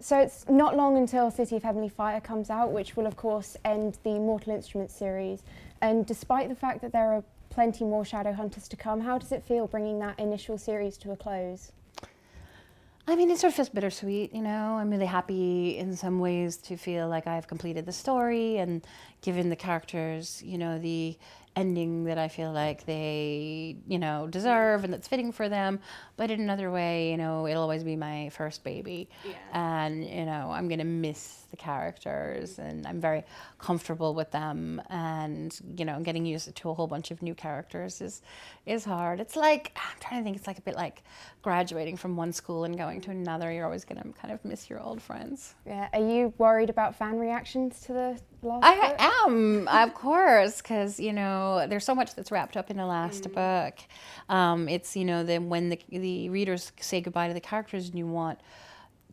So it's not long until City of Heavenly Fire comes out, which will of course end the Mortal Instruments series. And despite the fact that there are plenty more Shadowhunters to come, how does it feel bringing that initial series to a close? I mean, it sort of feels bittersweet, you know. I'm really happy in some ways to feel like I've completed the story and given the characters, you know, the ending that I feel like they, you know, deserve and that's fitting for them. But in another way, you know, it'll always be my first baby. Yeah. And, you know, I'm going to miss the characters and I'm very comfortable with them. And, you know, getting used to a whole bunch of new characters is hard. It's like, I'm trying to think, it's like a bit like graduating from one school and going to another. You're always going to kind of miss your old friends. Yeah. Are you worried about fan reactions to the last book? I am, of course, because, you know, there's so much that's wrapped up in the last book. It's, you know, when the readers say goodbye to the characters and you want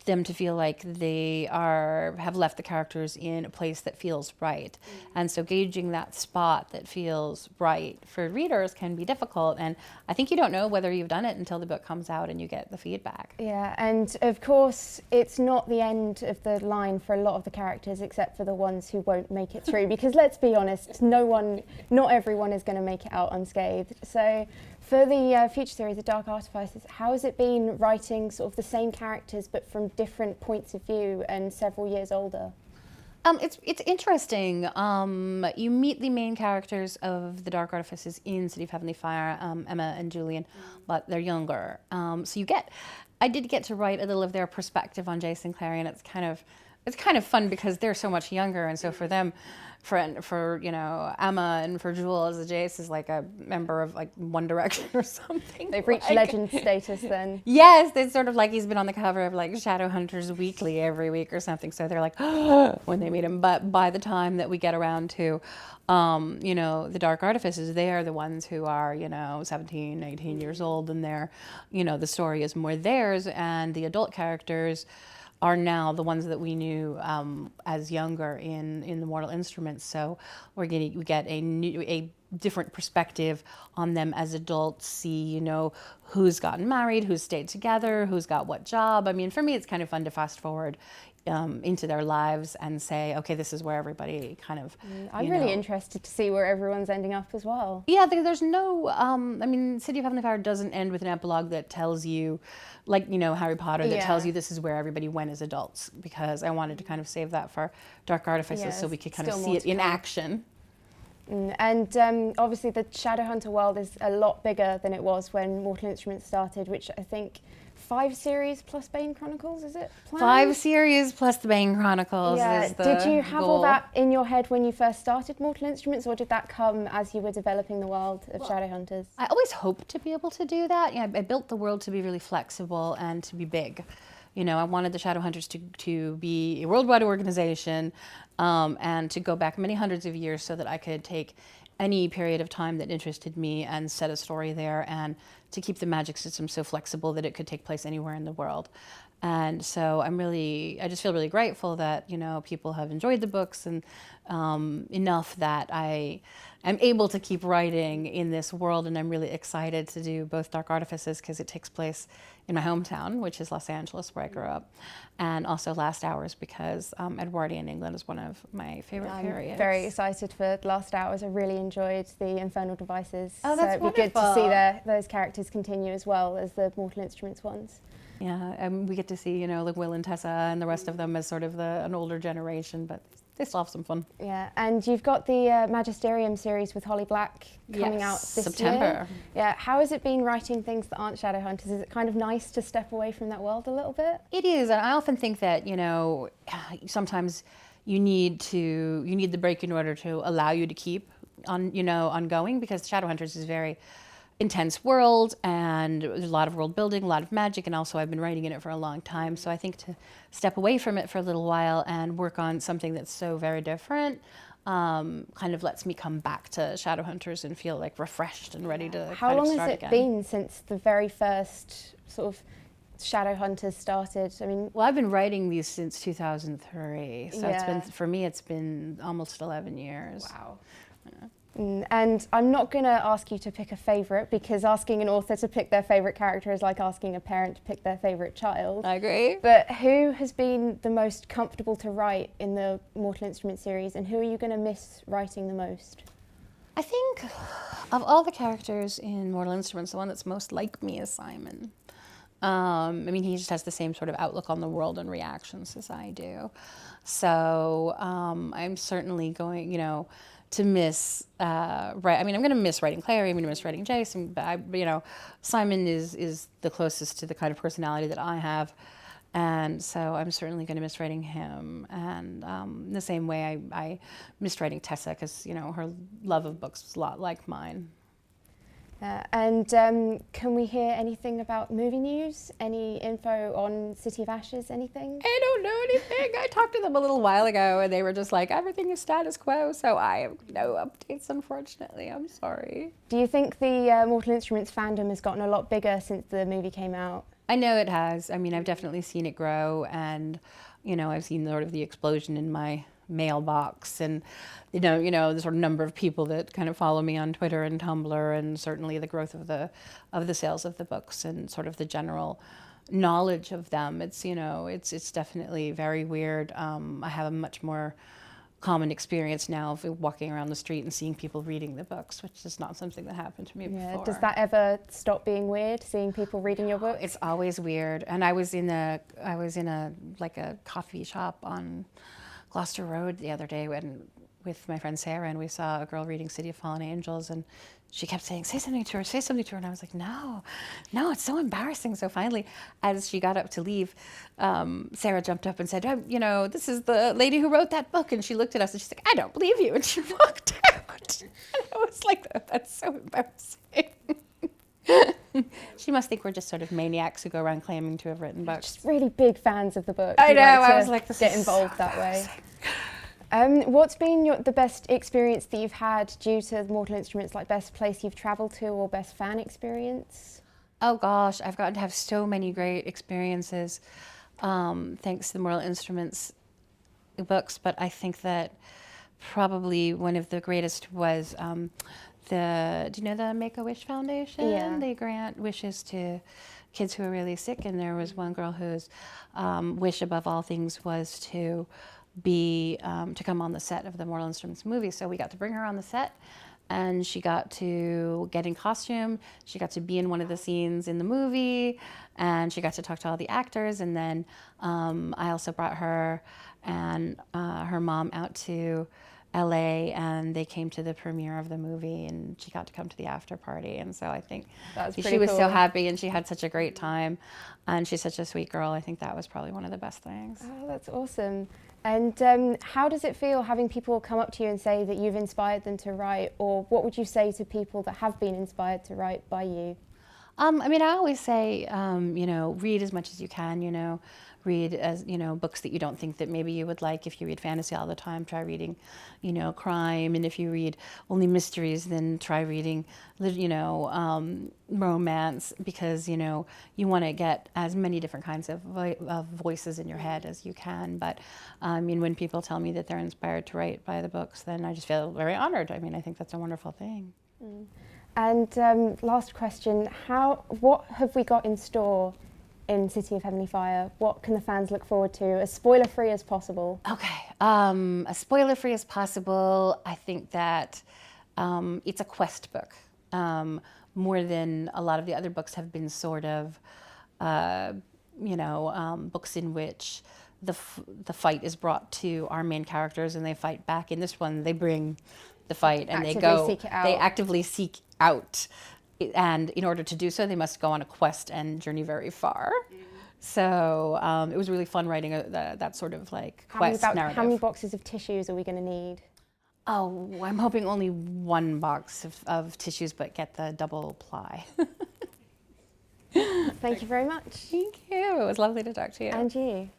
them to feel like they have left the characters in a place that feels right. And so gauging that spot that feels right for readers can be difficult. And I think you don't know whether you've done it until the book comes out and you get the feedback. Yeah, and of course it's not the end of the line for a lot of the characters except for the ones who won't make it through, because let's be honest, not everyone is going to make it out unscathed. So for the future series, The Dark Artifices, how has it been writing sort of the same characters but from different points of view and several years older? It's interesting. You meet the main characters of The Dark Artifices in City of Heavenly Fire, Emma and Julian, but they're younger. I did get to write a little of their perspective on Jason Clare, and it's kind of fun because they're so much younger, and so for them, for you know, Emma and for Jules, Jace is like a member of like One Direction or something. They've reached legend status then. Yes, it's sort of like he's been on the cover of like Shadowhunters Weekly every week or something. So they're like, when they meet him. But by the time that we get around to, you know, The Dark Artifices, they are the ones who are, you know, 17, 18 years old, and they're, you know, the story is more theirs, and the adult characters are now the ones that we knew as younger in the Mortal Instruments. So we get a different perspective on them as adults, see, you know, who's gotten married, who's stayed together, who's got what job. I mean, for me, it's kind of fun to fast forward into their lives and say, okay, this is where everybody kind of, I'm really interested to see where everyone's ending up as well. Yeah, there's no, I mean, City of Heavenly Fire doesn't end with an epilogue that tells you, like, you know, Harry Potter, that tells you this is where everybody went as adults, because I wanted to kind of save that for Dark Artifices so we could kind of see it in action. And obviously the Shadowhunter world is a lot bigger than it was when Mortal Instruments started, which I think 5 series plus Bane Chronicles, is it planned? 5 series plus the Bane Chronicles is the Did you have goal. all that in your head when you first started Mortal Instruments, or did that come as you were developing the world of Shadowhunters? I always hoped to be able to do that. Yeah, I built the world to be really flexible and to be big. You know, I wanted the Shadowhunters to be a worldwide organization and to go back many hundreds of years so that I could take any period of time that interested me and set a story there, and to keep the magic system so flexible that it could take place anywhere in the world. And so I just feel really grateful that, you know, people have enjoyed the books and enough that I am able to keep writing in this world. And I'm really excited to do both Dark Artifices, because it takes place in my hometown, which is Los Angeles, where I grew up, and also Last Hours, because Edwardian England is one of my favorite periods. I'm very excited for Last Hours. I really enjoyed the Infernal Devices. Oh, that's so it'd be good to see those characters continue as well as the Mortal Instruments ones. Yeah, and we get to see, you know, like Will and Tessa and the rest of them as sort of an older generation, but they still have some fun. Yeah, and you've got the Magisterium series with Holly Black coming out this September. year. Yeah, how has it been writing things that aren't Shadowhunters? Is it kind of nice to step away from that world a little bit? It is, and I often think that, you know, sometimes you need the break in order to allow you to keep on going, because Shadowhunters is very intense world, and there's a lot of world building, a lot of magic, and also I've been writing in it for a long time. So I think to step away from it for a little while and work on something that's so very different kind of lets me come back to Shadowhunters and feel like refreshed and ready to How kind of long start has it again. been since the very first sort of Shadowhunters started? I mean, Well, I've been writing these since 2003, so Yeah. for me it's been almost 11 years. wow. Yeah. And I'm not going to ask you to pick a favourite, because asking an author to pick their favourite character is like asking a parent to pick their favourite child. I agree. But who has been the most comfortable to write in the Mortal Instruments series, and who are you going to miss writing the most? I think of all the characters in Mortal Instruments, the one that's most like me is Simon. I mean, he just has the same sort of outlook on the world and reactions as I do. So I'm certainly going, to miss, I'm going to miss writing Clary, I'm going to miss writing Jason, but Simon is the closest to the kind of personality that I have. And so I'm certainly going to miss writing him. And in the same way I missed writing Tessa, because, her love of books was a lot like mine. And can we hear anything about movie news? Any info on City of Ashes, anything? I don't know anything. I talked to them a little while ago, and they were just like, everything is status quo, so I have no updates, unfortunately. I'm sorry. Do you think the Mortal Instruments fandom has gotten a lot bigger since the movie came out? I know it has. I mean, I've definitely seen it grow, and, I've seen sort of the explosion in my mailbox, and the sort of number of people that kind of follow me on Twitter and Tumblr, and certainly the growth of the sales of the books and sort of the general knowledge of them. It's definitely very weird. I have a much more common experience now of walking around the street and seeing people reading the books, which is not something that happened to me before. Does that ever stop being weird, seeing people reading your books? It's always weird. And I was in a coffee shop on Gloucester Road the other day with my friend Sarah, and we saw a girl reading City of Fallen Angels, and she kept saying, say something to her, and I was like, no, it's so embarrassing. So finally, as she got up to leave, Sarah jumped up and said, this is the lady who wrote that book, and she looked at us and she's like, I don't believe you, and she walked out. And I was like, that's so embarrassing. She must think we're just sort of maniacs who go around claiming to have written books. Just really big fans of the book. I know, I was like, get involved that way. What's been the best experience that you've had due to Mortal Instruments, like best place you've travelled to or best fan experience? Oh gosh, I've gotten to have so many great experiences thanks to the Mortal Instruments books, but I think that probably one of the greatest was do you know the Make-A-Wish Foundation? Yeah. They grant wishes to kids who are really sick, and there was one girl whose wish above all things was to come on the set of the Mortal Instruments movie. So we got to bring her on the set, and she got to get in costume. She got to be in one of the scenes in the movie, and she got to talk to all the actors. And then I also brought her and her mom out to LA, and they came to the premiere of the movie, and she got to come to the after party. And so I think she was so happy, and she had such a great time, and she's such a sweet girl. I think that was probably one of the best things. Oh, that's awesome. And how does it feel having people come up to you and say that you've inspired them to write, or what would you say to people that have been inspired to write by you? I always say, read as much as you can, read books that you don't think that maybe you would like. If you read fantasy all the time, try reading, crime. And if you read only mysteries, then try reading, romance, because, you want to get as many different kinds of voices in your head as you can. But, when people tell me that they're inspired to write by the books, then I just feel very honored. I think that's a wonderful thing. And last question, what have we got in store in City of Heavenly Fire? What can the fans look forward to, as spoiler-free as possible? Okay, as spoiler-free as possible. I think that it's a quest book, more than a lot of the other books have been sort of, books in which the fight is brought to our main characters and they fight back. In this one, they bring the fight and they actively seek out, and in order to do so, they must go on a quest and journey very far. So it was really fun writing that sort of like quest narrative. How many boxes of tissues are we going to need? Oh, I'm hoping only one box of tissues, but get the double ply. Thank you very much. Thank you. It was lovely to talk to you. And you.